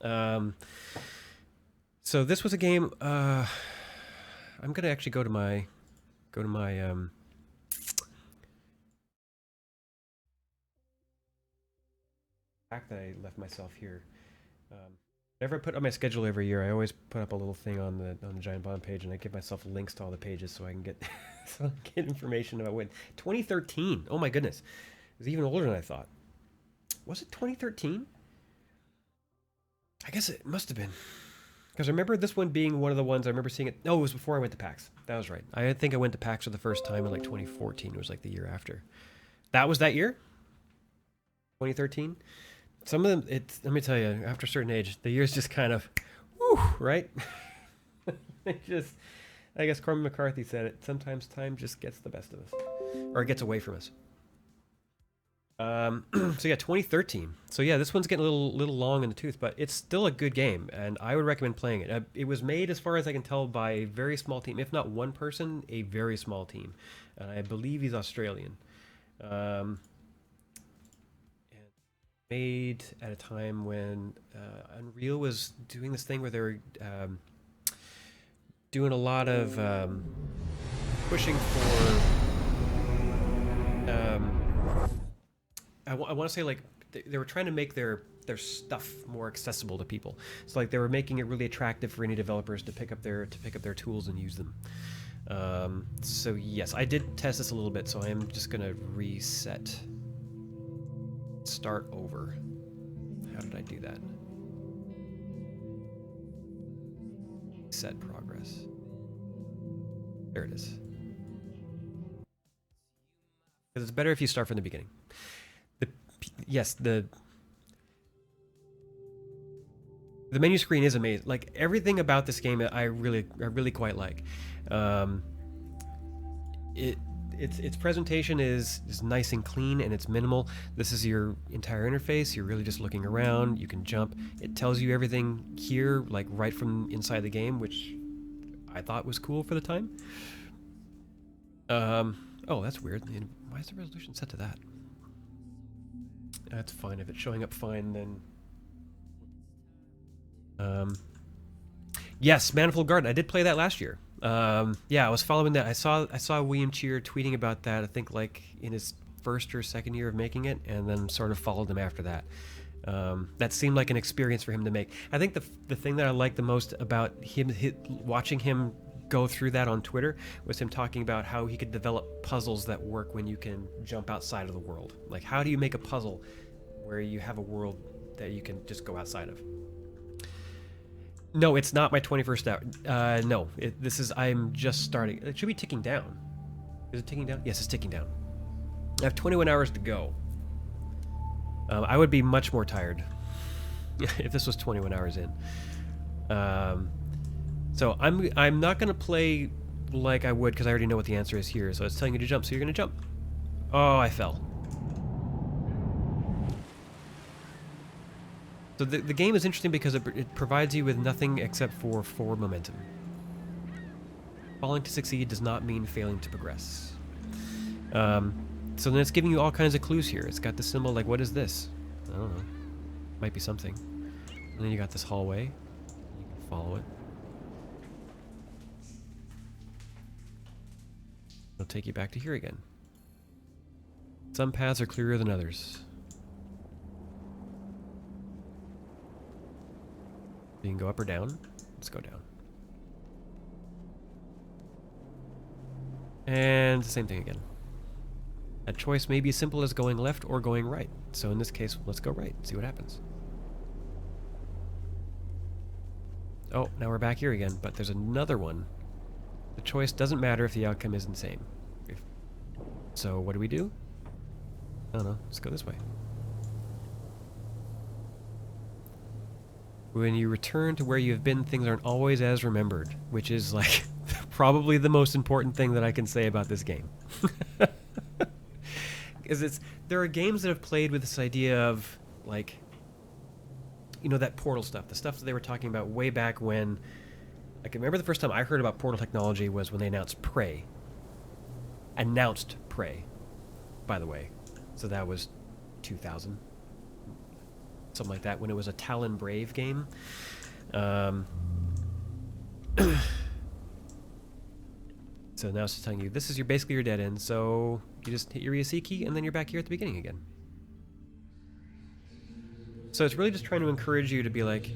Um, so this was a game. I'm gonna actually go to my pack that I left myself here. Whenever I put on my schedule every year, I always put up a little thing on the Giant Bomb page, and I give myself links to all the pages so I can get so I can get information about when 2013. Oh my goodness, it was even older than I thought. Was it 2013? I guess it must have been. Because I remember this one being one of the ones I remember seeing it. No, it was before I went to PAX. That was right. I think I went to PAX for the first time in like 2014. It was like the year after. That was that year? 2013? Some of them, let me tell you, after a certain age, the years just kind of, whew, right? It just, I guess Cormac McCarthy said it. Sometimes time just gets the best of us, or it gets away from us. So yeah, 2013. So yeah, this one's getting a little long in the tooth, but it's still a good game, and I would recommend playing it. It was made, as far as I can tell, by a very small team, if not one person, a very small team. I believe he's Australian. Um, and made at a time when Unreal was doing this thing where they were doing a lot of pushing for. I want to say like they were trying to make their stuff more accessible to people. So like they were making it really attractive for any developers to pick up their tools and use them. So yes, I did test this a little bit. So I am just gonna reset, start over. How did I do that? Set progress. There it is. Because it's better if you start from the beginning. Yes, the menu screen is amazing. Like everything about this game, I really quite like. Um, its presentation is nice and clean, and it's minimal. This is your entire interface. You're really just looking around. You can jump. It tells you everything here, like right from inside the game, which I thought was cool for the time. Oh, that's weird. Why is the resolution set to that? That's fine. If it's showing up fine, then. Yes, Manifold Garden. I did play that last year. Yeah, I was following that. I saw William Cheer tweeting about that. I think like in his first or second year of making it, and then sort of followed him after that. That seemed like an experience for him to make. I think the thing that I liked the most about watching him go through that on Twitter was him talking about how he could develop puzzles that work when you can jump outside of the world. Like, how do you make a puzzle where you have a world that you can just go outside of? No, it's not my 21st hour. No, this is, I'm just starting. It should be ticking down. Is it ticking down? Yes, it's ticking down. I have 21 hours to go. I would be much more tired if this was 21 hours in. So I'm not gonna play like I would because I already know what the answer is here. So it's telling you to jump, so you're gonna jump. Oh, I fell. So the game is interesting because it provides you with nothing except for forward momentum. Falling to succeed does not mean failing to progress. So then it's giving you all kinds of clues here. It's got the symbol, like, what is this? I don't know. Might be something. And then you got this hallway. You can follow it. It'll take you back to here again. Some paths are clearer than others. You can go up or down. Let's go down. And the same thing again. A choice may be as simple as going left or going right. So in this case, let's go right. See what happens. Oh, now we're back here again, but there's another one. The choice doesn't matter if the outcome isn't the same. So what do? I don't know. Let's go this way. When you return to where you have been, things aren't always as remembered, which is like probably the most important thing that I can say about this game. Because there are games that have played with this idea of like, you know, that Portal stuff, the stuff that they were talking about way back when. I can remember the first time I heard about Portal technology was when they announced Prey. Announced Prey, by the way. So that was 2000. something like that when it was a Talon Brave game. So now it's just telling you this is basically your dead end. So you just hit your ESC key and then you're back here at the beginning again. So it's really just trying to encourage you to be like,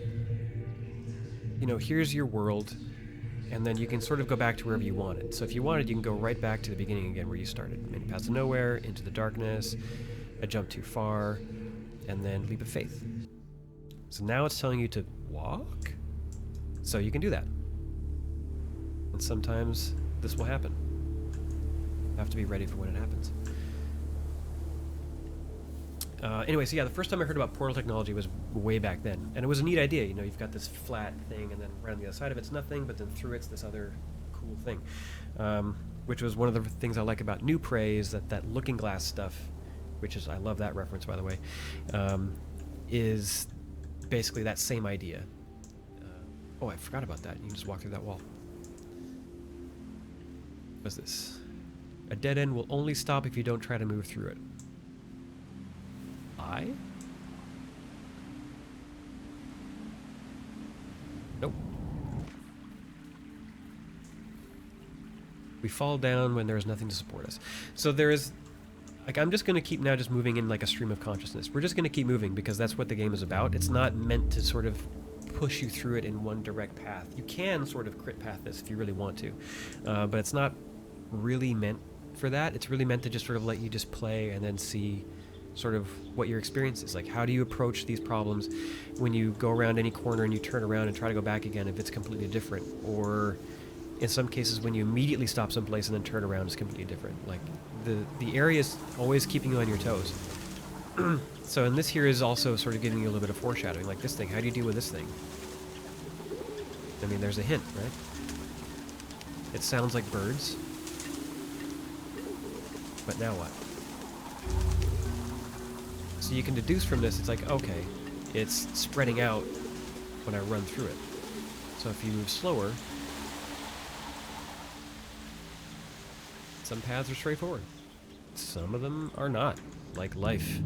you know, here's your world, and then you can sort of go back to wherever you wanted. So if you wanted, you can go right back to the beginning again where you started. Many paths of nowhere, into the darkness, a jump too far, and then leap of faith. So now it's telling you to walk, so you can do that. And sometimes this will happen. You have to be ready for when it happens. Anyway, so yeah, the first time I heard about portal technology was way back then, and it was a neat idea. You know, you've got this flat thing, and then right on the other side of it's nothing, but then through it's this other cool thing, which was one of the things I like about New Prey is that looking glass stuff, which is, I love that reference, by the way, is basically that same idea. Oh, I forgot about that. You can just walk through that wall. What's this? A dead end will only stop if you don't try to move through it. Nope. We fall down when there is nothing to support us. So there is, like, I'm just going to keep now just moving in like a stream of consciousness. We're just going to keep moving because that's what the game is about. It's not meant to sort of push you through it in one direct path. You can sort of crit path this if you really want to, but it's not really meant for that. It's really meant to just sort of let you just play and then see sort of what your experience is. Like, how do you approach these problems when you go around any corner and you turn around and try to go back again if it's completely different? Or in some cases when you immediately stop someplace and then turn around, it's completely different. Like, the area is always keeping you on your toes. So, and this here is also sort of giving you a little bit of foreshadowing. Like this thing, how do you deal with this thing? I mean, there's a hint, right? It sounds like birds. But now what? So you can deduce from this, it's like, okay, it's spreading out when I run through it. So if you move slower, some paths are straightforward. Some of them are not, like life.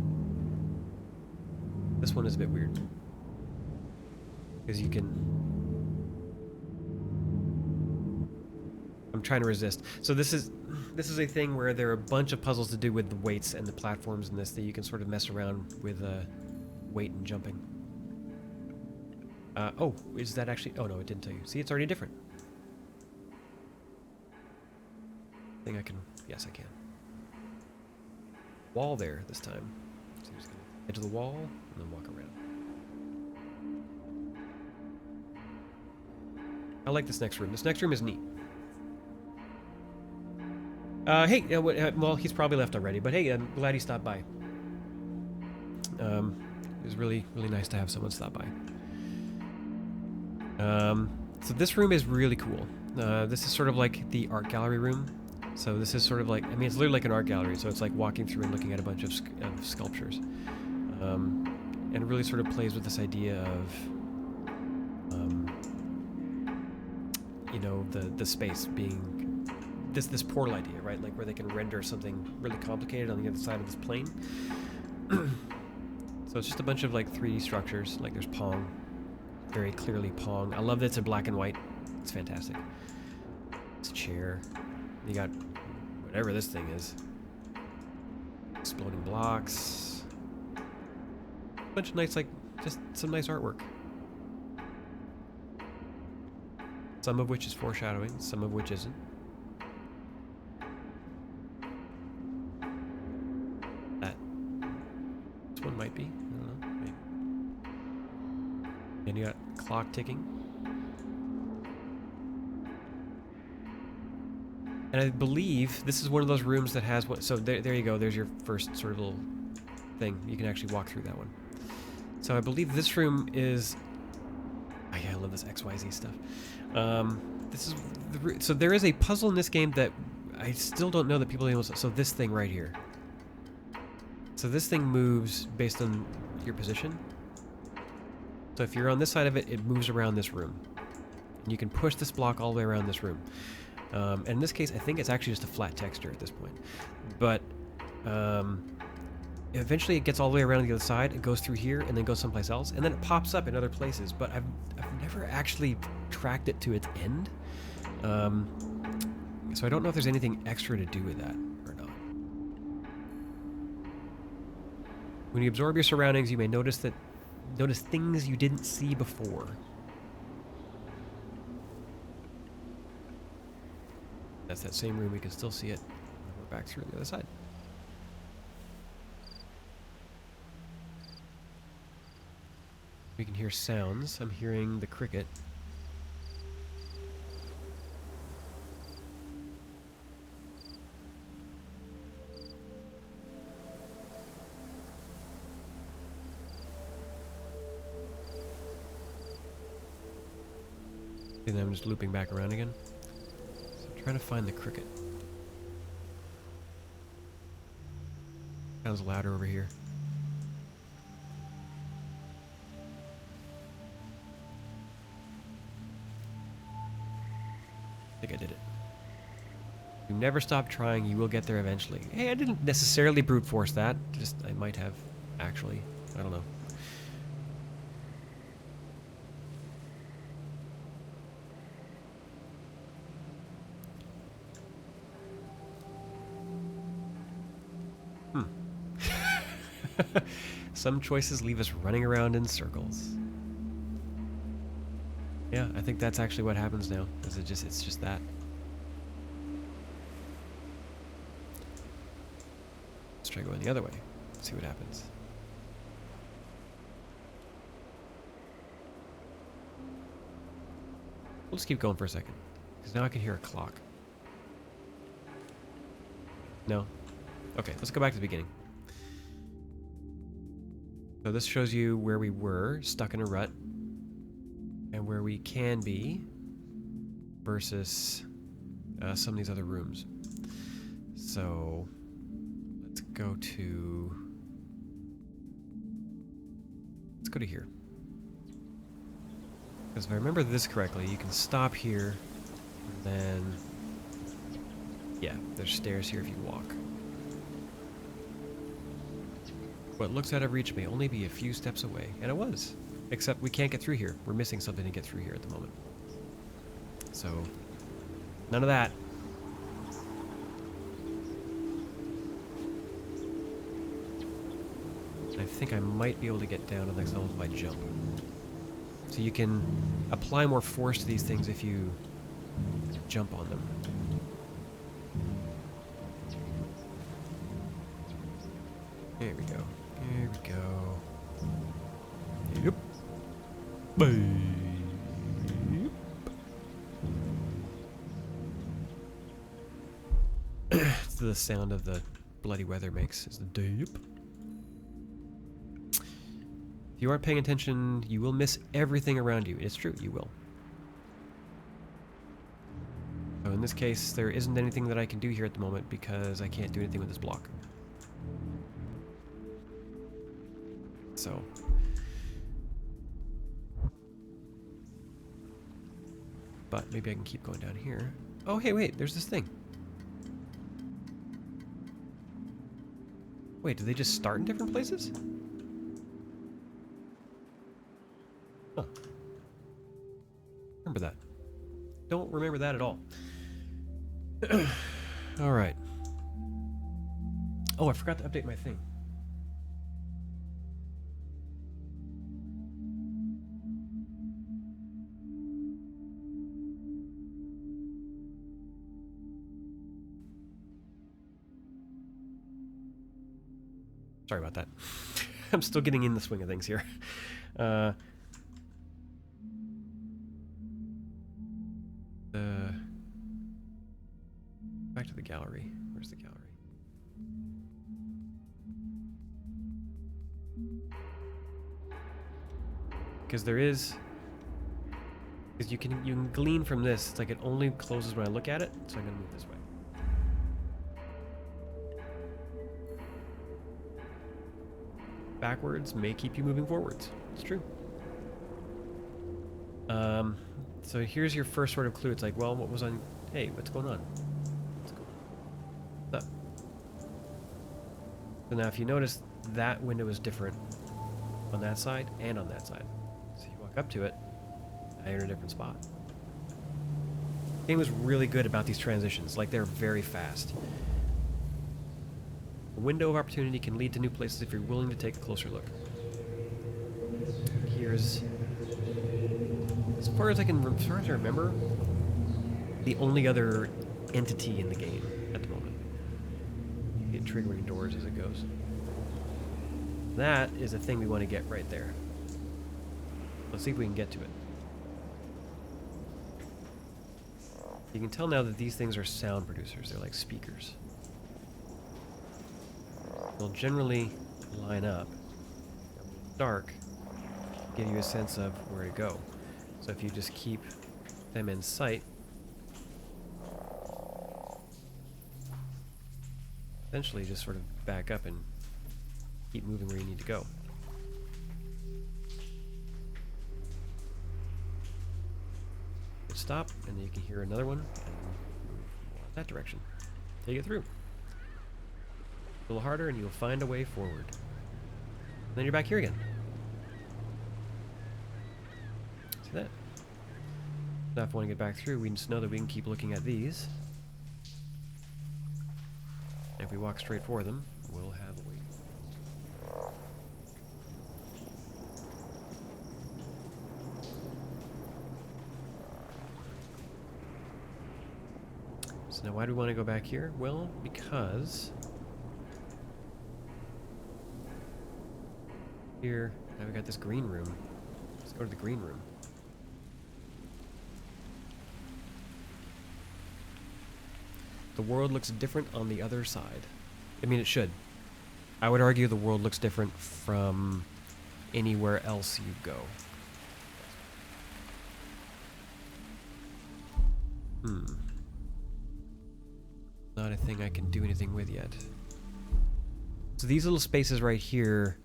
This one is a bit weird. Because you can... I'm trying to resist. So this is a thing where there are a bunch of puzzles to do with the weights and the platforms in this that you can sort of mess around with weight and jumping. Oh, is that actually... Oh, no, it didn't tell you. See, it's already different. I think I can... Yes, I can. Wall there this time. So you're just going to edge of the wall and then walk around. I like this next room. This next room is neat. Hey, well, he's probably left already, but hey, I'm glad he stopped by. It was really, really nice to have someone stop by. So this room is really cool. This is sort of like the art gallery room. So this is sort of like, I mean, it's literally like an art gallery, so it's like walking through and looking at a bunch of sculptures. And it really sort of plays with this idea of, you know, the space being this portal idea, right? Like where they can render something really complicated on the other side of this plane. So it's just a bunch of like 3D structures. Like there's Pong, very clearly Pong. I love that it's in black and white. It's fantastic. It's a chair. You got whatever this thing is. Exploding blocks. A bunch of nice, like, just some nice artwork. Some of which is foreshadowing, some of which isn't. This one might be. I don't know. Maybe. And you got clock ticking. And I believe this is one of those rooms that has what. So there you go. There's your first sort of little thing. You can actually walk through that one. So I believe this room is. Oh yeah, I love this XYZ stuff. This is so there is a puzzle in this game that I still don't know that people able to. So this thing right here. So this thing moves based on your position. So if you're on this side of it, it moves around this room. And you can push this block all the way around this room. And in this case, I think it's actually just a flat texture at this point. But Eventually it gets all the way around the other side, it goes through here, and then goes someplace else, and then it pops up in other places, but I've never actually tracked it to its end. So I don't know if there's anything extra to do with that or not. When you absorb your surroundings, you may notice things you didn't see before. That's that same room, we can still see it. We're back through the other side. We can hear sounds. I'm hearing the cricket. And then I'm just looping back around again. So I'm trying to find the cricket. Sounds louder over here. I think I did it. You never stop trying, you will get there eventually. Hey, I didn't necessarily brute force that. Just, I might have, actually. I don't know. Some choices leave us running around in circles. Yeah, I think that's actually what happens now. It's just that. Let's try going the other way. See what happens. We'll just keep going for a second, because now I can hear a clock. No? Okay, let's go back to the beginning. So this shows you where we were, stuck in a rut, and where we can be versus some of these other rooms. So let's go to here. Because if I remember this correctly, you can stop here, and then yeah, there's stairs here if you walk. What looks out of reach may only be a few steps away, and it was. Except we can't get through here. We're missing something to get through here at the moment. So, none of that. I think I might be able to get down to the next level by jump. So you can apply more force to these things if you jump on them. There we go. There we go. Yep. It's the sound of the bloody weather makes. It's the deep. If you aren't paying attention, you will miss everything around you. It's true, you will. So in this case, there isn't anything that I can do here at the moment because I can't do anything with this block. So but maybe I can keep going down here. Oh, hey, wait, there's this thing. Wait, do they just start in different places? Huh. Remember that. Don't remember that at all. Alright. Oh, I forgot to update my thing. Sorry about that. I'm still getting in the swing of things here. Back to the gallery. Where's the gallery? Because there is... Because you can glean from this. It's like it only closes when I look at it, so I'm going to move this way. Backwards may keep you moving forwards. It's true. So here's your first sort of clue. It's like, well, what was on... Hey, what's going on? What's going on? What's up? So now if you notice, that window is different on that side and on that side. So you walk up to it, now you're in a different spot. The game was really good about these transitions. Like, they're very fast. A window of opportunity can lead to new places if you're willing to take a closer look. Here's, as far as I remember, the only other entity in the game at the moment. You get triggering doors as it goes. That is a thing we want to get right there. Let's see if we can get to it. You can tell now that these things are sound producers. They're like speakers. They'll generally line up. Dark, give you a sense of where to go. So if you just keep them in sight, essentially just sort of back up and keep moving where you need to go. Stop, and then you can hear another one and move that direction. Take it through. A little harder and you'll find a way forward. And then you're back here again. See that? Now if we want to get back through, we just know that we can keep looking at these. And if we walk straight for them, we'll have a way. So now why do we want to go back here? Well, because here, now we got this green room. Let's go to the green room. The world looks different on the other side. I mean, it should. I would argue the world looks different from anywhere else you go. Not a thing I can do anything with yet. So these little spaces right here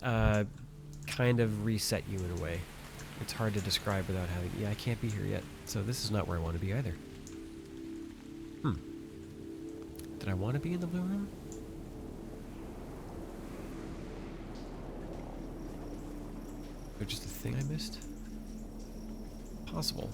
kind of reset you in a way. It's hard to describe without having... Yeah, I can't be here yet. So this is not where I want to be either. Did I want to be in the blue room? Or just a thing I missed? Possible.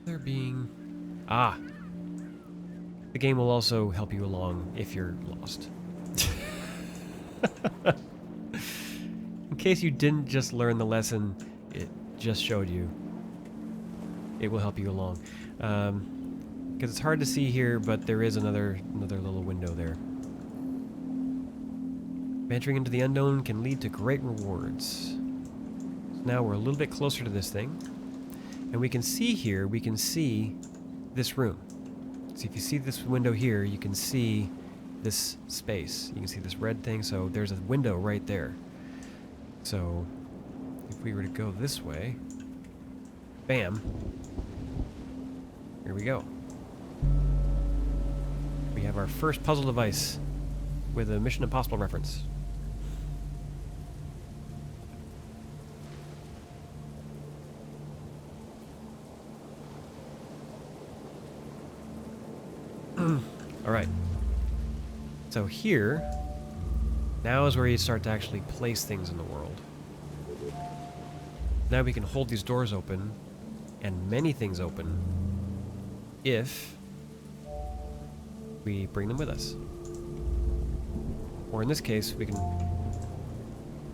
There being... Ah! The game will also help you along if you're lost. In case you didn't just learn the lesson, it just showed you. It will help you along. Because it's hard to see here, but there is another little window there. Venturing into the unknown can lead to great rewards. Now we're a little bit closer to this thing. And we can see here, we can see this room. So if you see this window here, you can see this space. You can see this red thing, so there's a window right there. So if we were to go this way, bam, here we go. We have our first puzzle device with a Mission Impossible reference. Alright. So here, now is where you start to actually place things in the world. Now we can hold these doors open, and many things open, if we bring them with us. Or in this case, we can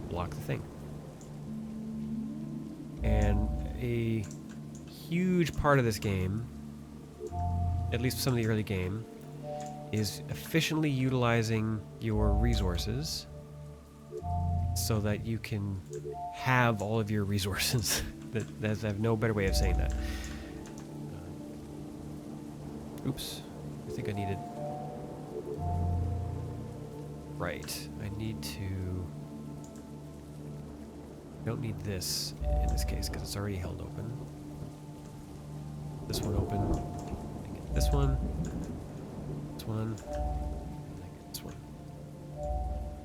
block the thing. And a huge part of this game, at least some of the early game, is efficiently utilizing your resources so that you can have all of your resources. I have no better way of saying that. Oops. I think I needed... Right. I need to... Don't need this in this case because it's already held open. this one open. Get this one. This one. And get this one.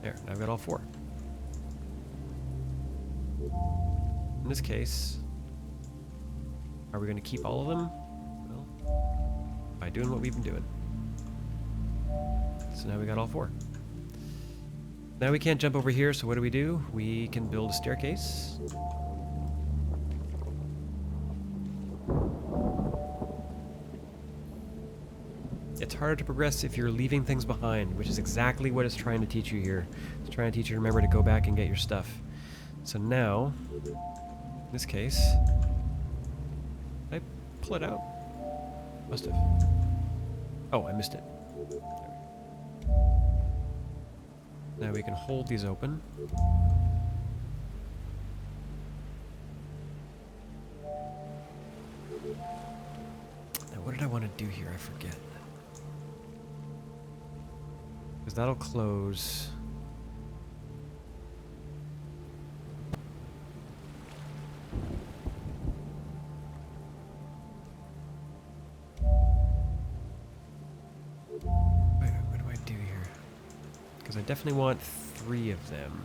There, now I've got all 4. In this case, are we going to keep all of them? Well, by doing what we've been doing. So now we got all 4. Now we can't jump over here, so what do? We can build a staircase. It's harder to progress if you're leaving things behind, which is exactly what it's trying to teach you here. It's trying to teach you to remember to go back and get your stuff. So now, in this case, did I pull it out? Must have. Oh, I missed it. Now we can hold these open. Now what did I want to do here? I forget. Because that'll close. Wait, what do I do here? Because I definitely want 3 of them.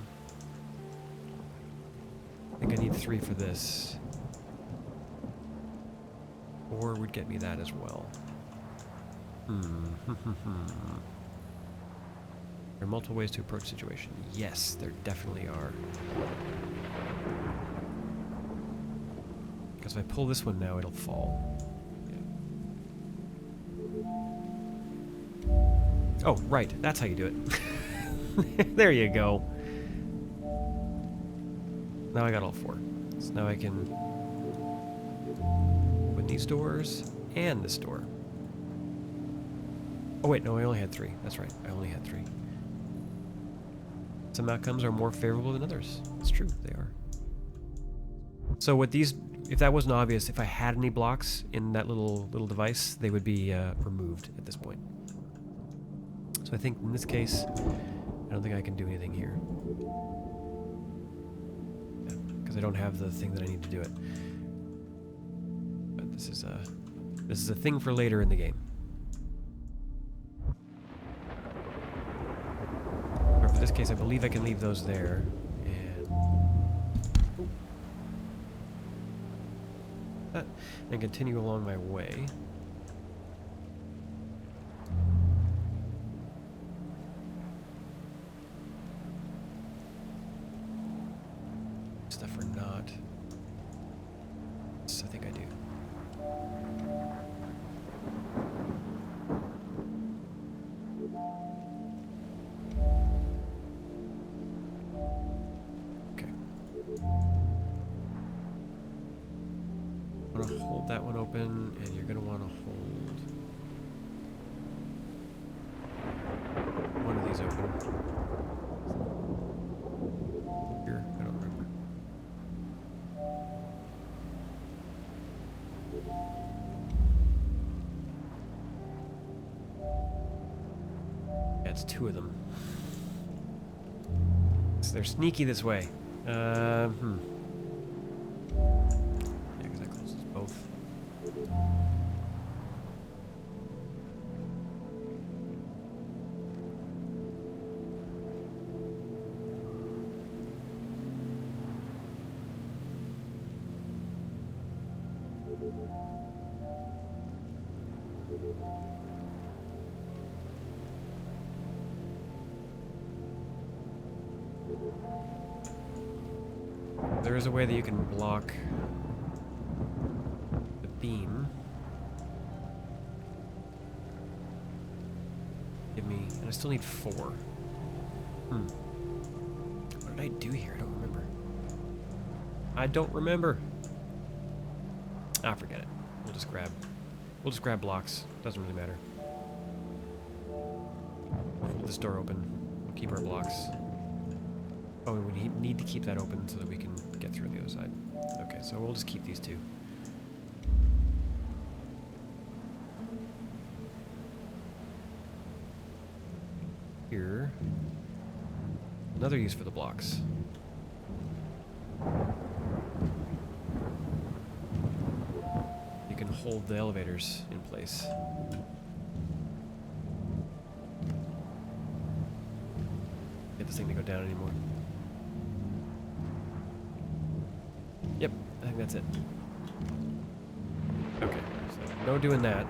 I think I need 3 for this. 4 would get me that as well. There are multiple ways to approach the situation. Yes, there definitely are. Because if I pull this one now, it'll fall. Yeah. Oh, right. That's how you do it. There you go. Now I got all 4. So now I can open these doors and this door. Oh wait, no, I only had 3. That's right. I only had 3. Some outcomes are more favorable than others. It's true, they are. So with these, if that wasn't obvious, if I had any blocks in that little device, they would be removed at this point. So I think in this case, I don't think I can do anything here. Because I don't have the thing that I need to do it. But this is a thing for later in the game. In this case, I believe I can leave those there, and continue along my way. Stuff or not? Yes, I think I do. I'm going to hold that one open, and you're going to want to hold one of these open. Here, I don't remember. Yeah, it's 2 of them. So they're sneaky this way. There is a way that you can block the beam. Give me, and I still need 4. What did I do here? I don't remember. I don't remember. Ah, forget it. We'll just grab blocks. Doesn't really matter. Hold this door open. We'll keep our blocks. Oh, we need to keep that open so that we can get through the other side. Okay, so we'll just keep these 2. Here. Another use for the blocks. You can hold the elevators in place. Get this thing to go down anymore. Yep, I think that's it. Okay, so no doing that.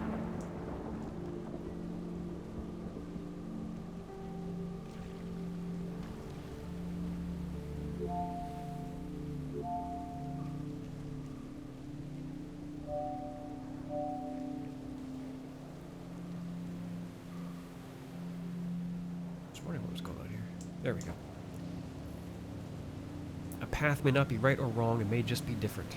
Just wondering what was going on here. There we go. A path may not be right or wrong, it may just be different.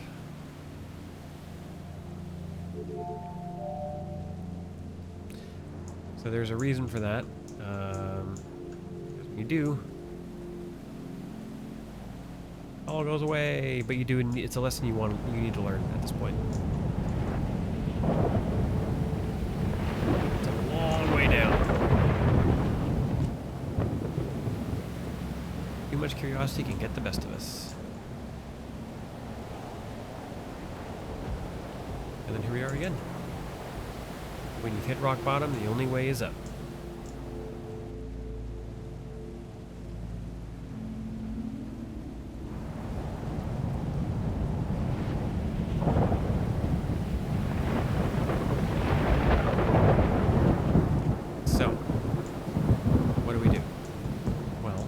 So there's a reason for that. Because when you do, all goes away. But you do. It's a lesson you need to learn at this point. It's a long way down. Too much curiosity can get the best of us. And then here we are again. When you've hit rock bottom, the only way is up. So, what do we do? Well,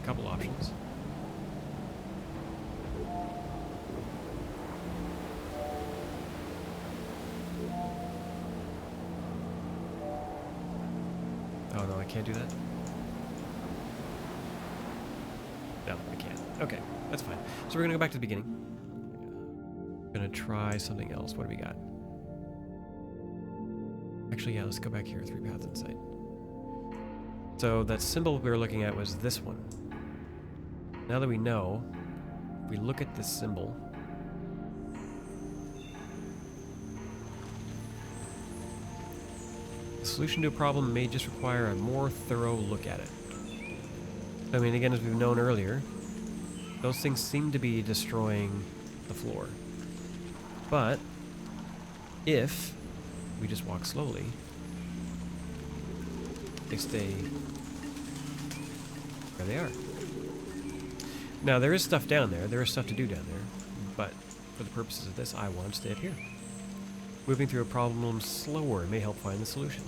a couple options. Oh no, I can't do that? No, I can't. Okay, that's fine. So we're gonna go back to the beginning. We're gonna try something else. What do we got? Actually, yeah, let's go back here. 3 paths in sight. So that symbol we were looking at was this one. Now that we know, if we look at this symbol, the solution to a problem may just require a more thorough look at it. I mean, again, as we've known earlier, those things seem to be destroying the floor. But if we just walk slowly, they stay where they are. Now, there is stuff down there. There is stuff to do down there. But for the purposes of this, I want to stay up here. Moving through a problem slower may help find the solution.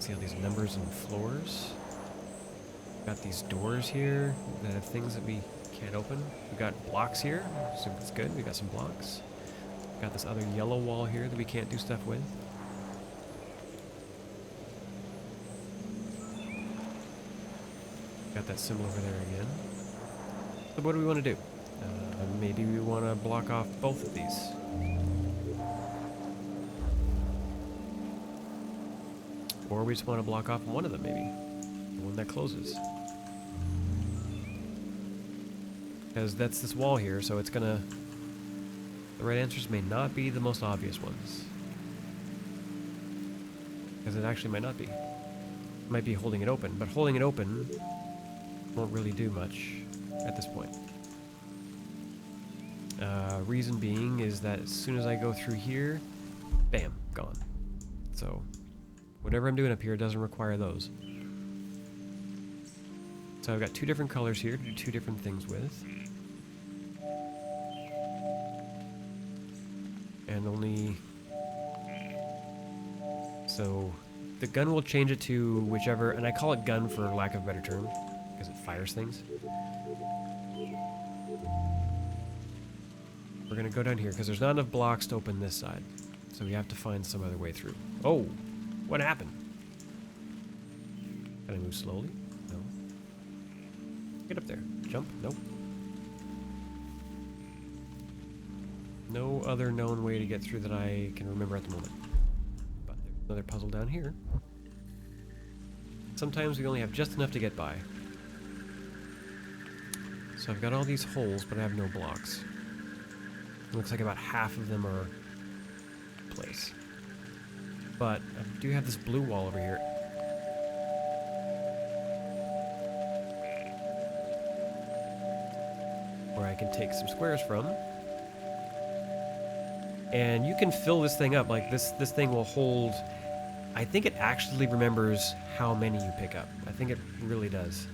See all these numbers and floors? Got these doors here that have things that we can't open. We got blocks here, so that's good. We got some blocks. Got this other yellow wall here that we can't do stuff with. Got that symbol over there again. So what do we want to do? Maybe we want to block off both of these. Or we just want to block off one of them, maybe. The one that closes. Because that's this wall here, so it's gonna... The right answers may not be the most obvious ones. Because it actually might not be. It might be holding it open, but holding it open won't really do much at this point. Reason being is that as soon as I go through here, bam, gone. So, whatever I'm doing up here doesn't require those. So I've got 2 different colors here to do 2 different things with. And only... So, the gun will change it to whichever, and I call it gun for lack of a better term, because it fires things. We're going to go down here, because there's not enough blocks to open this side. So we have to find some other way through. Oh! What happened? Can I move slowly? No. Get up there. Jump? Nope. No other known way to get through that I can remember at the moment. But there's another puzzle down here. Sometimes we only have just enough to get by. So I've got all these holes, but I have no blocks. It looks like about half of them are in place. But I do have this blue wall over here. Where I can take some squares from. And you can fill this thing up. Like this thing will hold... I think it actually remembers how many you pick up. I think it really does.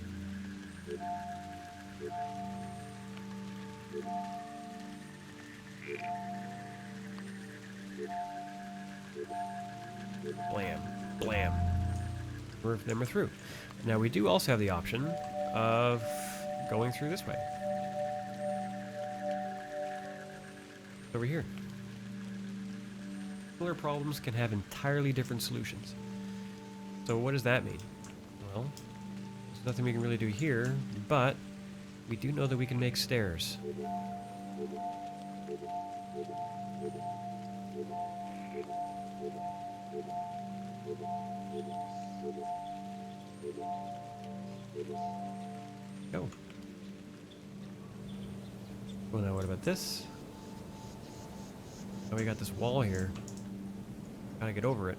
Blam. Blam. Then we're through. Now we do also have the option of going through this way. Over here. Similar problems can have entirely different solutions. So what does that mean? Well, there's nothing we can really do here, but we do know that we can make stairs. Go. Well, now what about this? Oh, we got this wall here. Gotta get over it.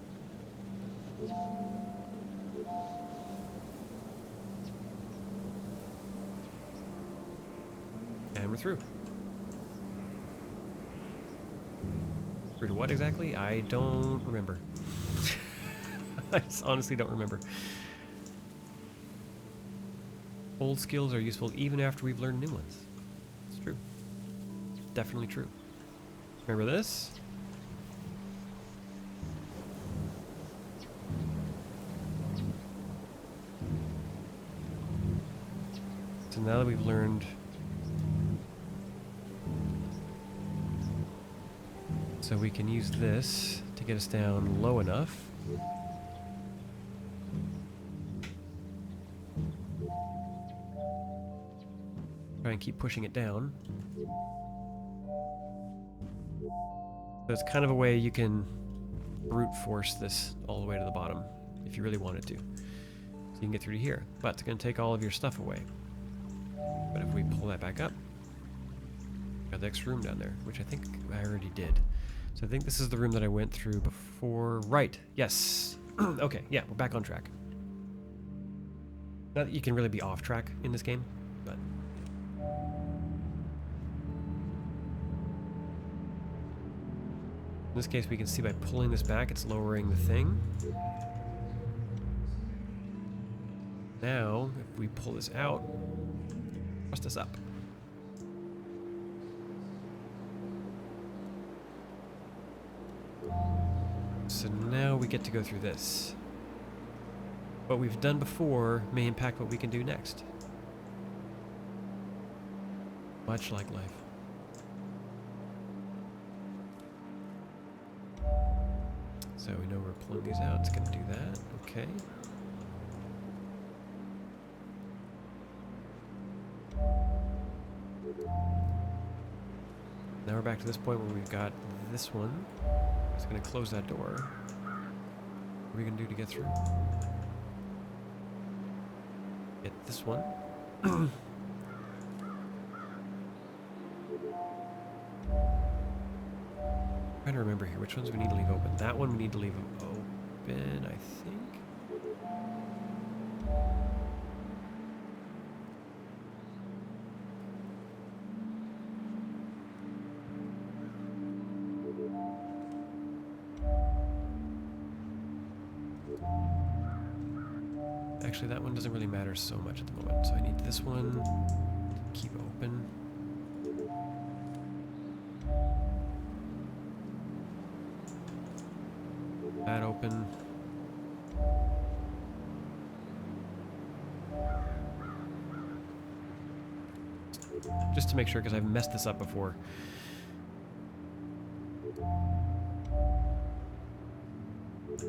And we're through. Through to what exactly? I don't remember. I just honestly don't remember. Old skills are useful even after we've learned new ones. It's true. It's definitely true. Remember this? So now that we've learned... So we can use this to get us down low enough. Try and keep pushing it down. So it's kind of a way you can brute force this all the way to the bottom if you really wanted to. So you can get through to here, but it's going to take all of your stuff away. But if we pull that back up, got the extra room down there, which I think I already did. So I think this is the room that I went through before. Right, yes. Okay, yeah, we're back on track. Not that you can really be off track in this game, but... In this case, we can see by pulling this back, it's lowering the thing. Now, if we pull this out, thrust us up. So now we get to go through this. What we've done before may impact what we can do next. Much like life. So we know we're pulling these out. It's going to do that. Okay. Now we're back to this point where we've got this one. It's going to close that door. What are we going to do to get through? Get this one. Trying to remember here, which ones we need to leave open. That one we need to leave open, I think. Actually, that one doesn't really matter so much at the moment, so I need this one to keep open. That open. Just to make sure, because I've messed this up before.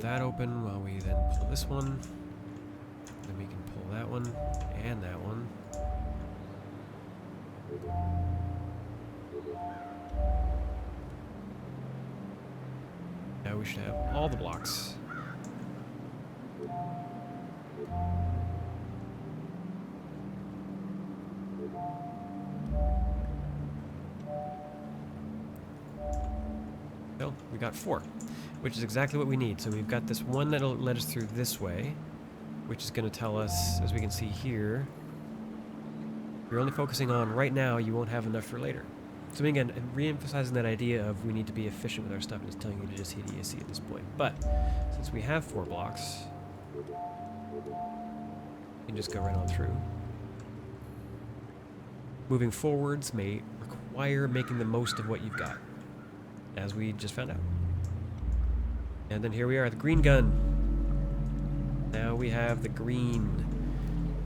That open while we then pull this one. Then we can pull that one and that one. Now we should have all the blocks. So we got 4, which is exactly what we need. So we've got this one that'll let us through this way, which is going to tell us, as we can see here, If you're only focusing on right now, you won't have enough for later. So again, re-emphasizing that idea of we need to be efficient with our stuff and it's telling you to just hit ESC at this point. But since we have 4 blocks, you can just go right on through. Moving forwards may require making the most of what you've got, as we just found out. And then here we are, the green gun. Now we have the green.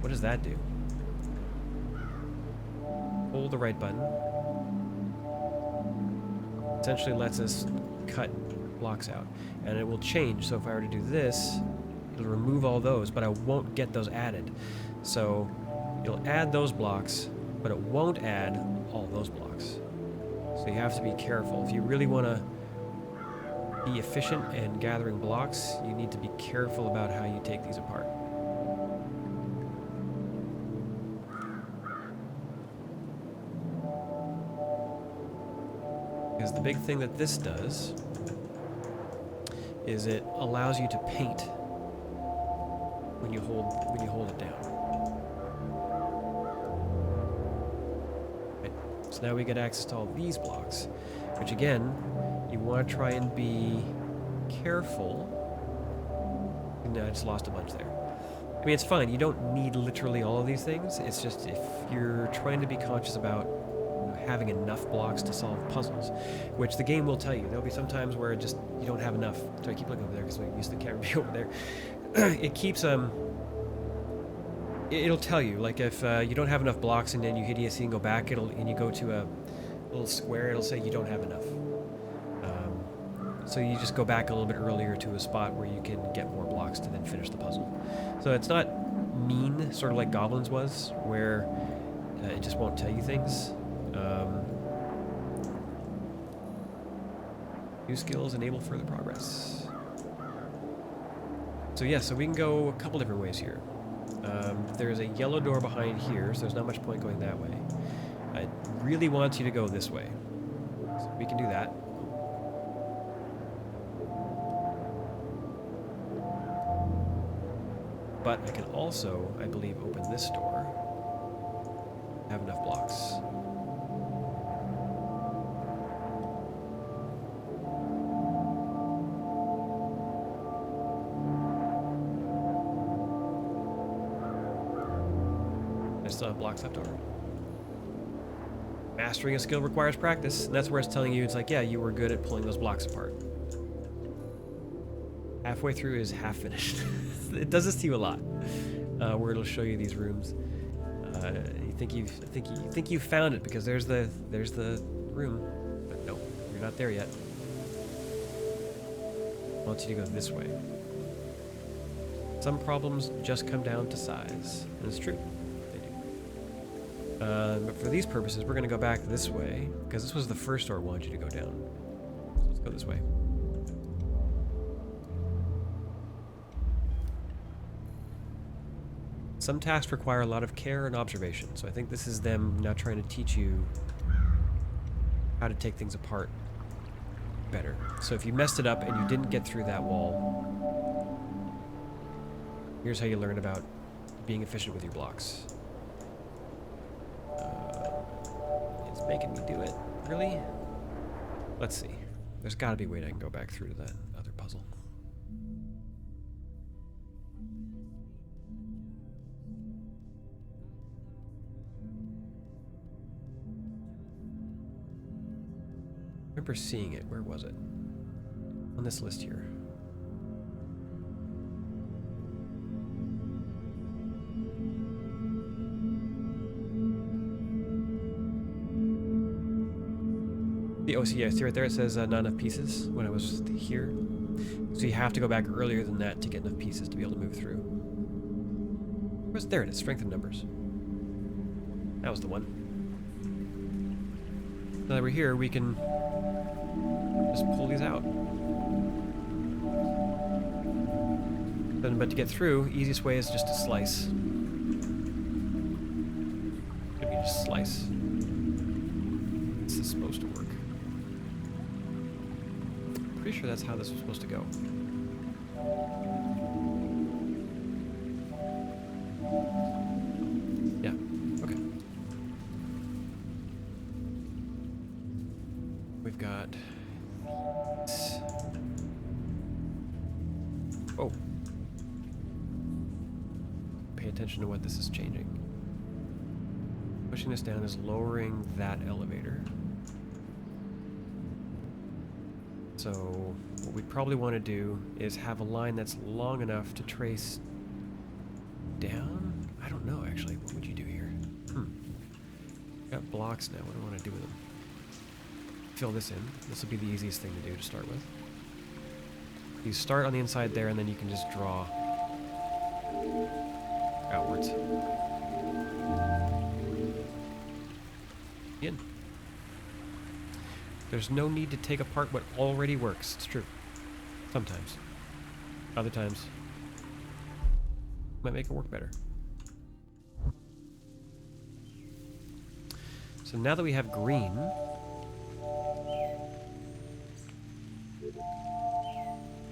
What does that do? Hold the right button. Essentially lets us cut blocks out. And it will change, so if I were to do this, it'll remove all those, but I won't get those added. So you'll add those blocks, but it won't add all those blocks. So you have to be careful. If you really want to be efficient in gathering blocks, you need to be careful about how you take these apart. Because the big thing that this does is it allows you to paint when you hold it down. Right. So now we get access to all these blocks, which again, you want to try and be careful. And I just lost a bunch there. I mean, it's fine. You don't need literally all of these things. It's just if you're trying to be conscious about having enough blocks to solve puzzles, which the game will tell you. There'll be some times where just you don't have enough. So I keep looking over there because we used the camera view over there. It keeps it'll tell you, like if you don't have enough blocks and then you hit ESC and go back, and you go to a little square, it'll say you don't have enough. So you just go back a little bit earlier to a spot where you can get more blocks to then finish the puzzle. So it's not mean, sort of like Goblins was, where it just won't tell you things. New skills enable further progress. So yeah, so we can go a couple different ways here. There's a yellow door behind here, so there's not much point going that way. I really want you to go this way. So we can do that. But I can also, I believe, open this door. Have enough blocks. I still have blocks left over. Mastering a skill requires practice, and that's where it's telling you, it's like, yeah, you were good at pulling those blocks apart. Halfway through is half finished. It does this to you a lot, where it'll show you these rooms. You think you've found it because there's the room, but no, you're not there yet. I want you to go this way. Some problems just come down to size, and it's true. But for these purposes, we're going to go back this way, because this was the first door I wanted you to go down. So let's go this way. Some tasks require a lot of care and observation, so I think this is them now trying to teach you how to take things apart better. So if you messed it up and you didn't get through that wall, here's how you learn about being efficient with your blocks. It's making me do it. Really? Let's see. There's got to be a way I can go back through to that other puzzle. I remember seeing it. Where was it? On this list here. Oh, see, yeah, see right there it says not enough pieces when I was here. So you have to go back earlier than that to get enough pieces to be able to move through. There it is, strength in numbers. That was the one. Now that we're here, we can just pull these out. But to get through, easiest way is just to slice. Could be just slice. This is supposed to work. Pretty sure that's how this was supposed to go. Yeah, okay. got... Oh. Pay attention to what this is changing. Pushing this down is lowering that elevator. So what we probably want to do is have a line that's long enough to trace down? I don't know, actually. What would you do here? Got blocks now. What do I want to do with them? Fill this in. This will be the easiest thing to do to start with. You start on the inside there, and then you can just draw outwards. In. There's no need to take apart what already works. It's true. Sometimes. Other times, might make it work better. So now that we have green,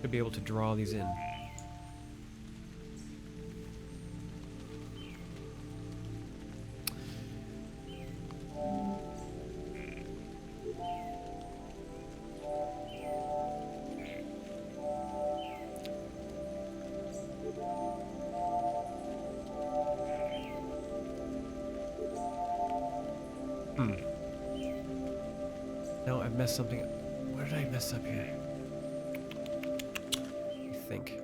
we'll be able to draw these in. No, I messed something up. What did I mess up here? I think.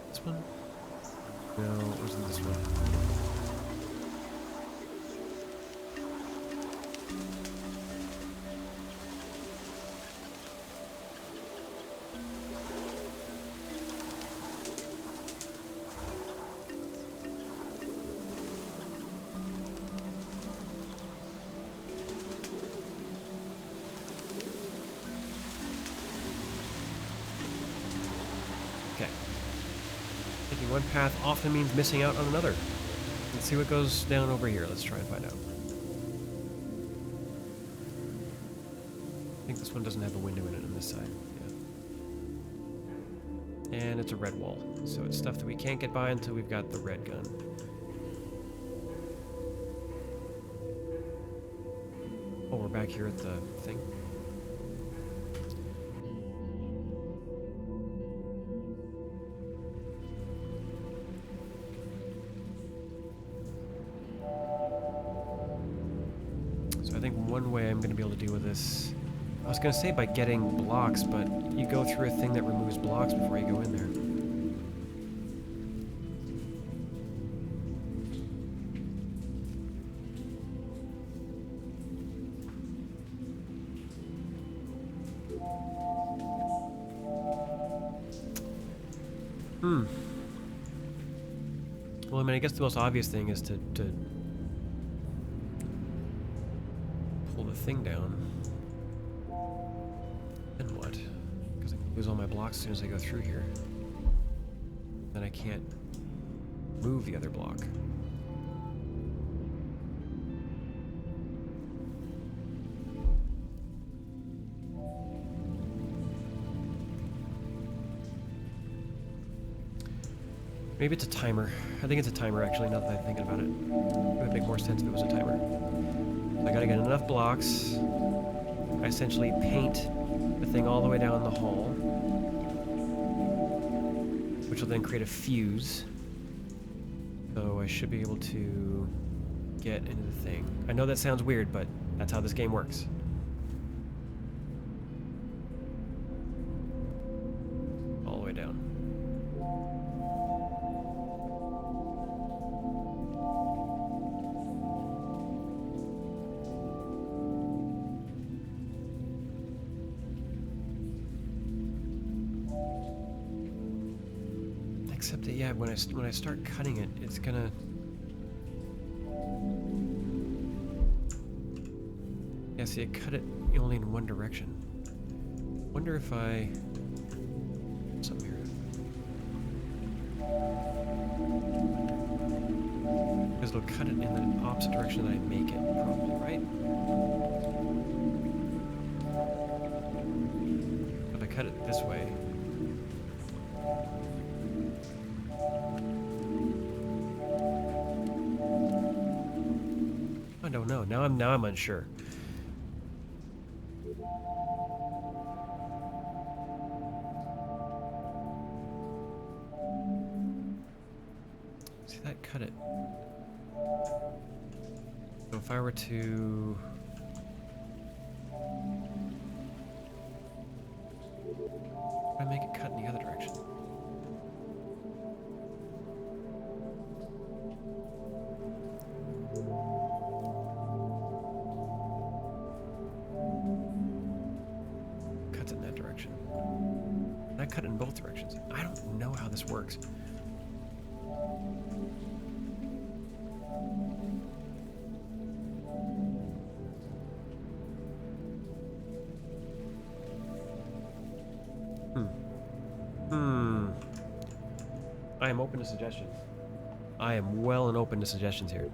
This one? No, it wasn't this one. Taking one path often means missing out on another. Let's see what goes down over here. Let's try and find out. I think this one doesn't have a window in it on this side. Yeah. And it's a red wall. So it's stuff that we can't get by until we've got the red gun. Oh, we're back here at the thing. I think one way I'm going to be able to deal with this, I was going to say by getting blocks, but you go through a thing that removes blocks before you go in there. Well, I mean, I guess the most obvious thing is to pull the thing down. Then what? Because I can lose all my blocks as soon as I go through here. Then I can't move the other block. Maybe it's a timer. I think it's a timer, actually, now that I'm thinking about it. It would make more sense if it was a timer. So I gotta get enough blocks. I essentially paint the thing all the way down the hall, which will then create a fuse. So I should be able to get into the thing. I know that sounds weird, but that's how this game works. All the way down. Except that, yeah, when I start cutting it, it's gonna... Yeah, see, I cut it only in one direction. Wonder if I... Something here. Because it'll cut it in the opposite direction that I make it, probably, right? way. I don't know. Now I'm unsure. See, that cut it. So if I were to... I make it cut in the other direction. Cuts in that direction. And I cut in both directions. I don't know how this works. I am open to suggestions. I am well and open to suggestions here.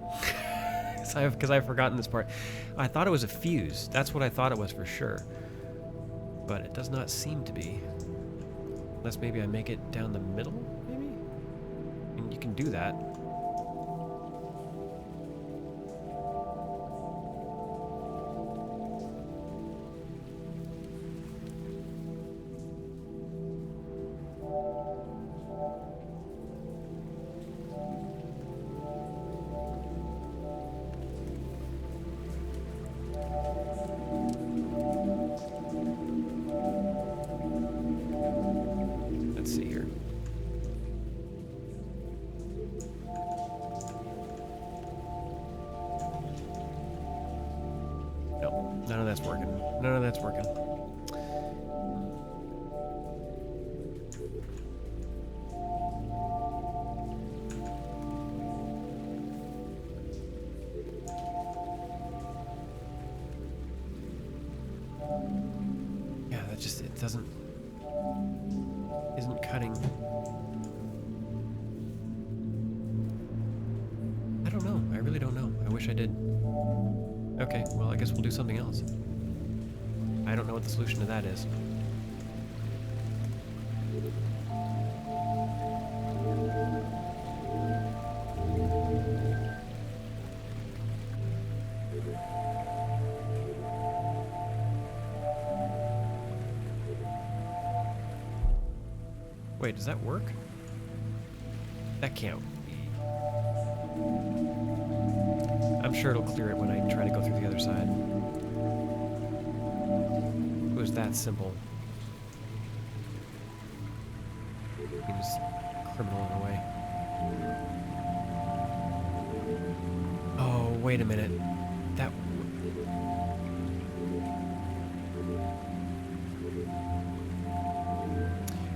Because I've forgotten this part. I thought it was a fuse. That's what I thought it was for sure. But it does not seem to be. Unless maybe I make it down the middle, maybe? I mean, you can do that. None of that's working. None of that's working. Yeah, that just, it doesn't, isn't cutting. I don't know. I really don't know. I wish I did. Okay, well, I guess we'll do something else. I don't know what the solution to that is. Wait, does that work? That can't be. I'm sure it'll clear it when I try to go through the other side. It was that simple. He was criminal in a way. Oh, wait a minute. That...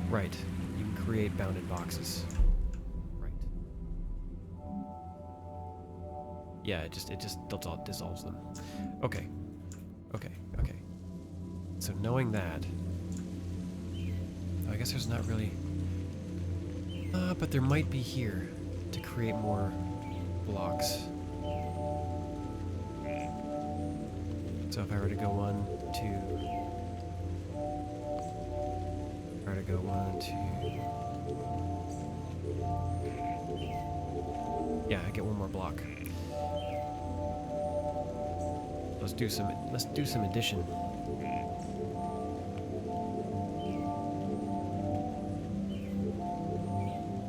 Right. You can create bounded boxes. Yeah, it just dissolves them. Okay. So knowing that, I guess there's not really. But there might be here to create more blocks. So if I were to go 1, 2, if I were to go 1, 2. Yeah, I get one more block. Let's do some addition.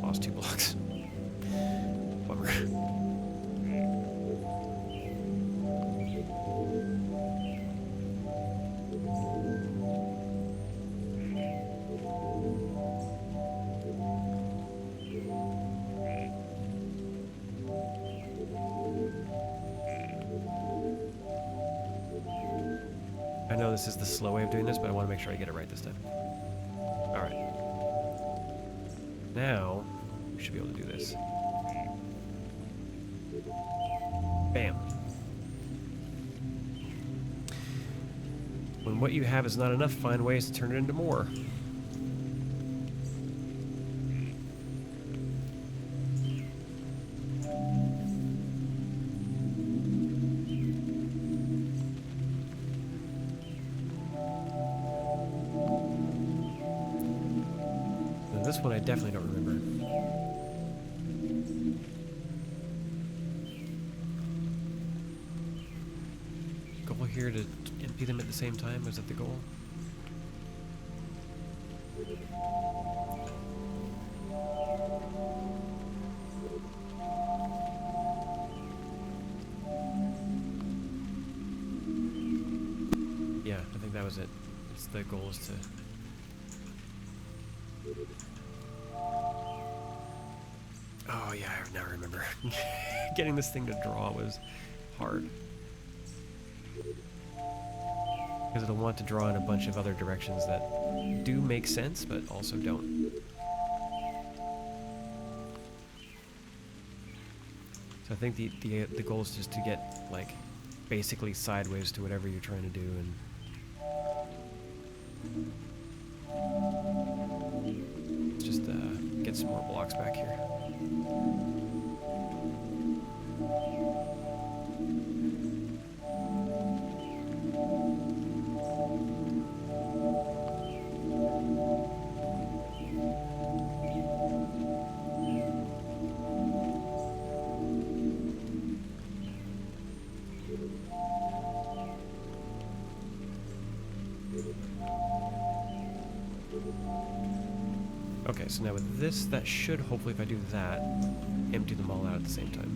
Lost 2 blocks. Bummer. I know this is the slow way of doing this, but I want to make sure I get it right this time. Alright. Now, we should be able to do this. Bam. When what you have is not enough, find ways to turn it into more. this one I definitely don't remember. Goal here to empty them at the same time? Was that the goal? Yeah, I think that was it. It's the goal is to... Oh yeah, I now remember. Getting this thing to draw was hard. Because it'll want to draw in a bunch of other directions that do make sense, but also don't. So I think the goal is just to get, like, basically sideways to whatever you're trying to do, and just get some more blocks back here. Okay, so now with this, that should hopefully, if I do that, empty them all out at the same time.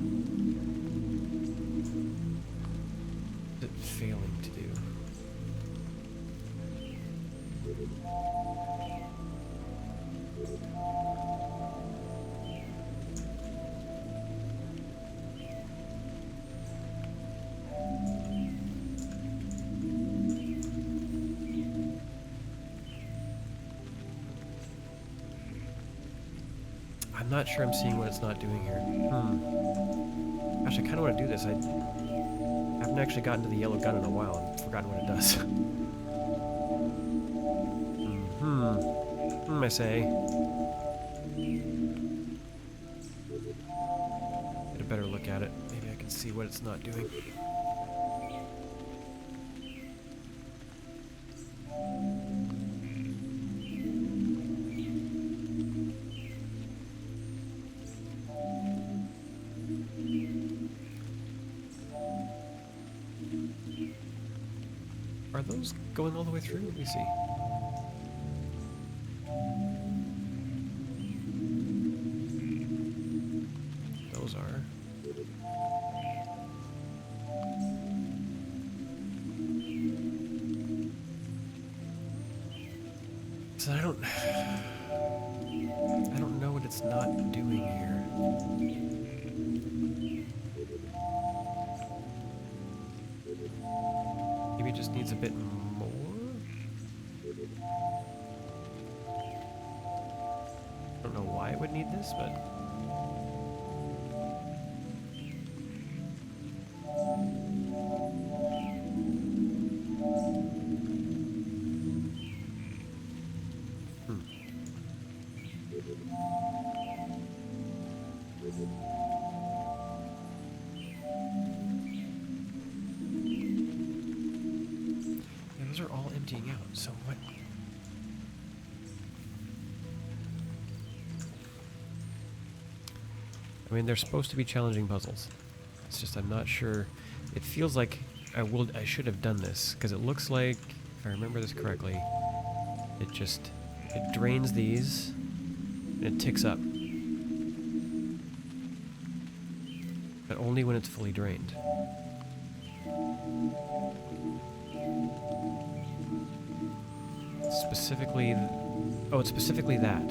What's it failing to do? I'm not sure I'm seeing what it's not doing here. Gosh, I kind of want to do this. I haven't actually gotten to the yellow gun in a while and forgotten what it does. I say. Get a better look at it. Maybe I can see what it's not doing. Are those going all the way through? Let me see. Those are. So I don't know what it's not doing here. Maybe it just needs a bit more? I don't know why it would need this, but... Yeah, those are all emptying out, so what? I mean, they're supposed to be challenging puzzles. It's just I'm not sure. It feels like I should have done this, because it looks like, if I remember this correctly, it drains these, and it ticks up. But only when it's fully drained. Specifically, oh, it's specifically that.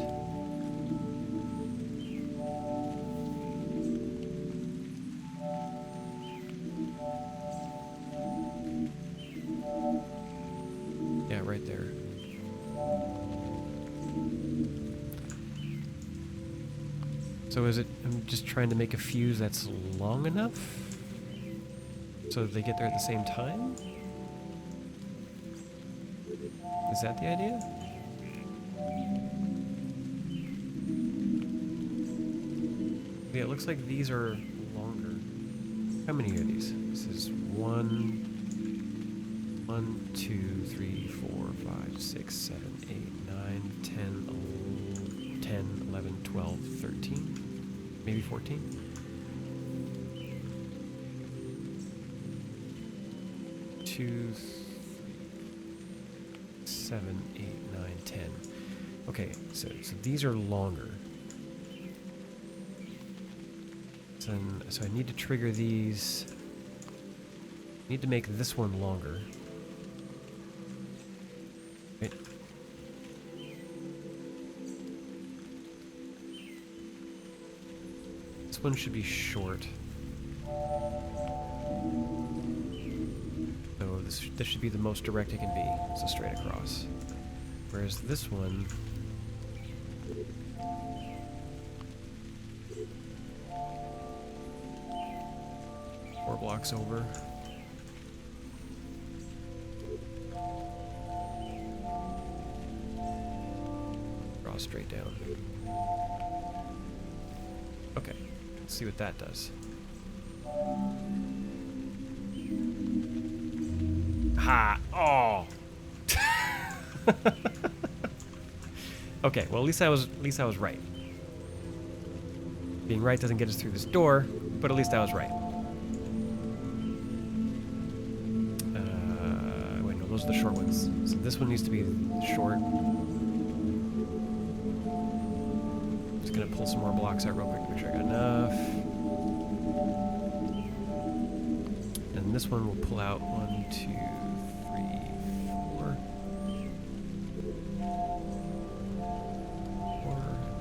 Yeah, right there. So is it, I'm just trying to make a fuse that's long enough so that they get there at the same time? Is that the idea? Yeah, it looks like these are longer. How many are these? This is 1, 2, 3, 4, 5, 6, 7, 8, 9, 10, 11, 10. 10, 11, 12, 13, maybe 14. 2, 7, 8, 9, 10. Okay, so these are longer. So I need to trigger these. I need to make this one longer. Okay. This one should be short. So this should be the most direct it can be, so straight across. Whereas this one... 4 blocks over. Draw straight down. Okay, let's see what that does. Ha! Oh! Okay, well at least I was right. Being right doesn't get us through this door, but at least I was right. Wait, no, those are the short ones. So this one needs to be short. Just gonna pull some more blocks out real quick to make sure I got enough. And this one will pull out 1, 2, 3, 4.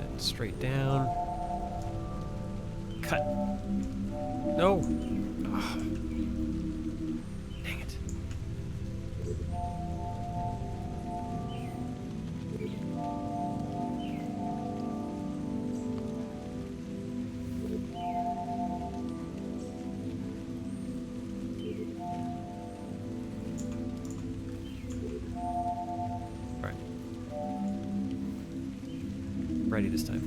And then straight down. Cut. No. Oh. Dang it. All right. Ready this time.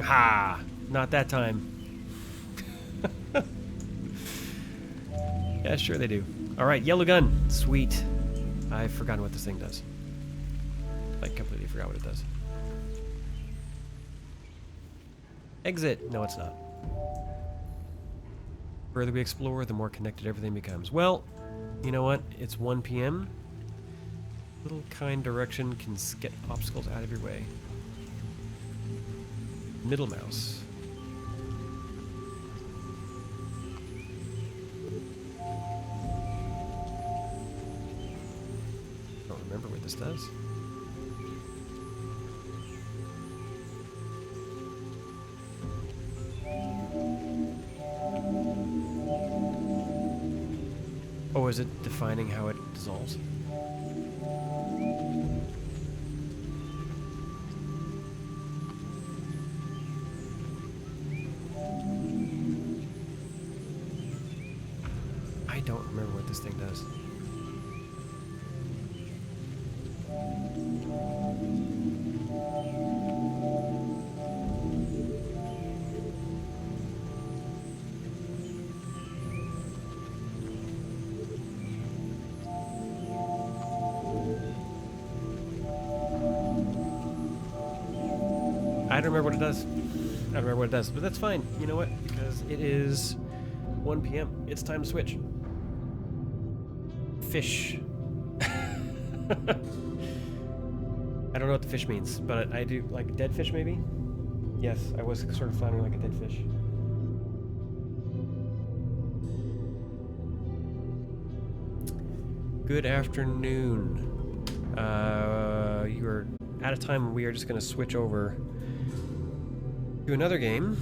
Ha! Not that time. Yeah, sure they do. Alright, yellow gun. Sweet. I've forgotten what this thing does. Like, completely forgot what it does. Exit. No, it's not. The further we explore, the more connected everything becomes. Well, you know what? It's 1 p.m. Little kind direction can get obstacles out of your way. Middle mouse. Don't remember what this does. Oh, is it defining how it dissolves? I don't remember what this thing does. I don't remember what it does. I don't remember what it does, but that's fine. You know what? Because it is 1 p.m. It's time to switch. Fish. I don't know what the fish means, but I do like dead fish maybe? Yes, I was sort of floundering like a dead fish. Good afternoon. You are at a time we are just going to switch over to another game.